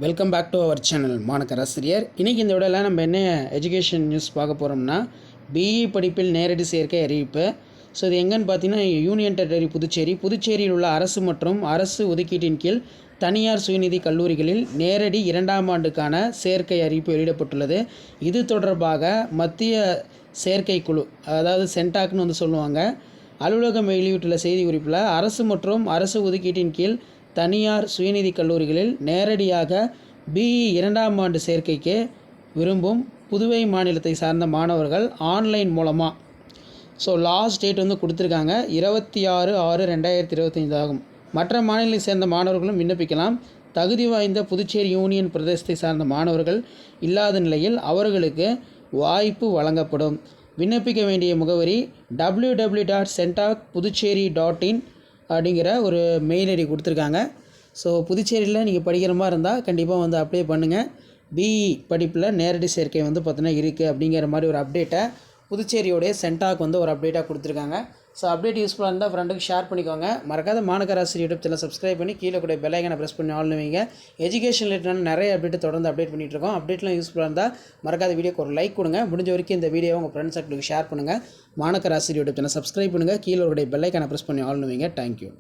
Welcome back to our channel மாணக்கர் ஆசிரியர். இன்றைக்கி இந்த விடையில் நம்ம என்ன எஜுகேஷன் நியூஸ் பார்க்க போகிறோம்னா, பிஇ படிப்பில் நேரடி சேர்க்கை அறிவிப்பு. ஸோ இது எங்கன்னு பார்த்தீங்கன்னா, யூனியன் டெரிட்டரி புதுச்சேரியில் உள்ள அரசு மற்றும் அரசு ஒதுக்கீட்டின் கீழ் தனியார் சுயநிதி கல்லூரிகளில் நேரடி 2ஆம் ஆண்டுக்கான சேர்க்கை அறிவிப்பு வெளியிடப்பட்டுள்ளது. இது தொடர்பாக மத்திய சேர்க்கை குழு, அதாவது சென்டாக்னு சொல்லுவாங்க, அலுவலகம் வெளியிட்டுள்ள செய்தி குறிப்பில் அரசு மற்றும் அரசு ஒதுக்கீட்டின் கீழ் தனியார் சுயநிதி கல்லூரிகளில் நேரடியாக பிஇ 2ஆம் ஆண்டு சேர்க்கைக்கு விரும்பும் புதுவை மாநிலத்தை சார்ந்த மாணவர்கள் ஆன்லைன் மூலமாக, ஸோ லாஸ்ட் டேட் கொடுத்துருக்காங்க 26/6/2025 ஆகும். மற்ற மாநிலத்தை சேர்ந்த மாணவர்களும் விண்ணப்பிக்கலாம். தகுதி வாய்ந்த புதுச்சேரி யூனியன் பிரதேசத்தை சார்ந்த மாணவர்கள் இல்லாத நிலையில் அவர்களுக்கு வாய்ப்பு வழங்கப்படும். விண்ணப்பிக்க வேண்டிய முகவரி www.centacpuducherry.in அப்படிங்கிற ஒரு மெயில் ஐடி கொடுத்துருக்காங்க. ஸோ புதுச்சேரியில் நீங்கள் படிக்கிற மாதிரி இருந்தால் கண்டிப்பாக அப்ளை பண்ணுங்கள். பிஇ படிப்பில் நேரடி சேர்க்கை பார்த்தீங்கன்னா இருக்குது அப்படிங்கிற மாதிரி ஒரு அப்டேட்டை புதுச்சேரியோடைய சென்டாக் ஒரு அப்டேட்டாக கொடுத்துருக்காங்க. ஸோ அப்டேட் யூஸ்ஃபுல்லாக இருந்தால் ஃப்ரெண்டுக்கு ஷேர் பண்ணிக்கோங்க. மறக்காத மாணக்கர் ஆசிரியர் யூடியூப் சேனல் சப்ஸ்கிரைப் பண்ணி கீழே கூட பெல் ஐக்கானை ப்ரெஸ் பண்ணி ஆல் வைங்க. எஜுகேஷன் ரிலேட்டடான நிறைய அப்டேட் தொடர்ந்து அப்டேட் பண்ணிகிட்ருக்கோம். அப்டேட்லாம் யூஸ்ஃபுல்லாக இருந்தால் மறக்காத வீடியோக்கு ஒரு லைக் கொடுங்க. முடிஞ்ச வரைக்கும் இந்த வீடியோவை உங்கள் ஃப்ரெண்ட்ஸ் சர்க்கிளுக்கு ஷேர் பண்ணுங்கள். மாணக்கர் ஆசிரியர் யூடியூப் சேனல் சப்ஸ்கிரைப் பண்ணுங்கள். கீழே ஒரு பெல் ஐக்கானை ப்ரெஸ் பண்ணி ஆல் வைங்க. தேங்க்யூ.